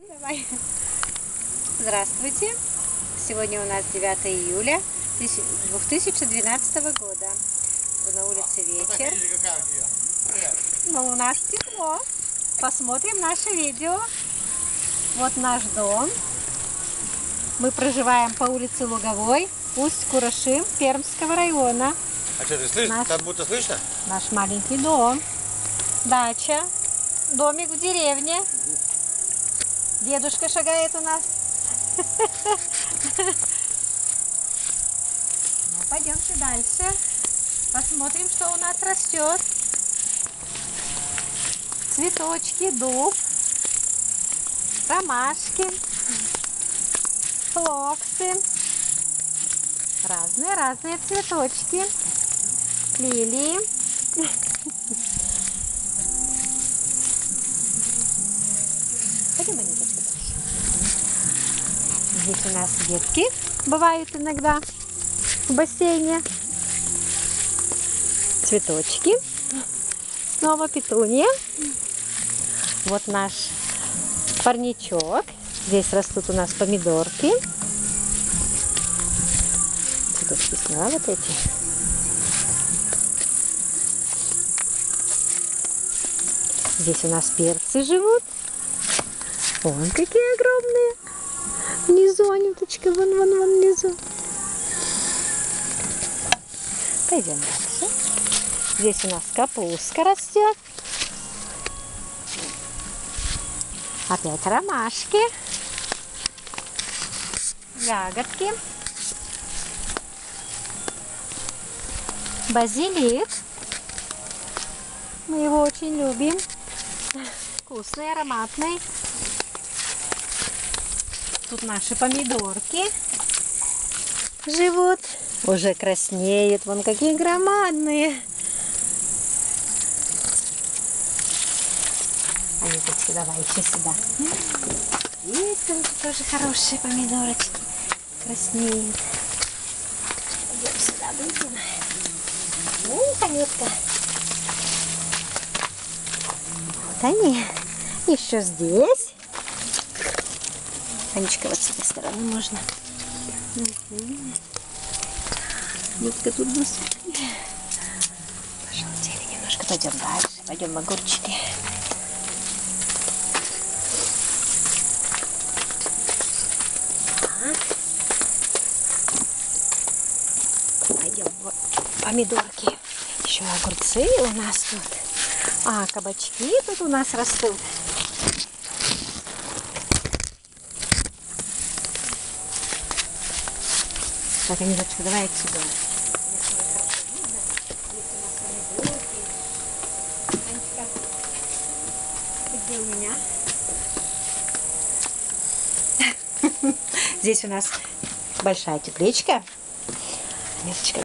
Давай. Здравствуйте. Сегодня у нас 9 июля 2012 года. На улице вечер. Но у нас тепло. Посмотрим наше видео. Вот наш дом. Мы проживаем по улице Луговой, Усть-Курашим, Пермского района. А что, ты слышишь? Там будто слышно? Наш маленький дом. Дача. Домик в деревне. Дедушка шагает у нас. Ну, пойдемте дальше. Посмотрим, что у нас растет. Цветочки, дуб, ромашки, флоксы. Разные цветочки. Лилии. Пойдем они дальше. Здесь у нас детки бывают иногда в бассейне. Цветочки. Снова петунья. Вот наш парничок. Здесь растут у нас помидорки. Цветочки сняла вот эти. Здесь у нас перцы живут. Вон какие огромные. Внизу, Анюточка, вон внизу. Пойдем дальше. Здесь у нас капустка растет. Опять ромашки. Ягодки. Базилик. Мы его очень любим. Вкусный, ароматный. Тут наши помидорки живут. Уже краснеют. Вон какие громадные. Анюточка, давай еще сюда. Есть там тоже хорошие помидорочки. Краснеют. Идем сюда, выйдем. Анютка. Вот они. Еще здесь. Анечка, вот с этой стороны можно. Анютка тут нас пожелтели немножко. Пойдем дальше. Пойдем огурчики. Пойдем. Вот помидорки. Еще огурцы у нас тут. А кабачки тут у нас растут. Так, Анюточка, давай отсюда. Где у меня? Здесь у нас большая тепличка. Анюточка.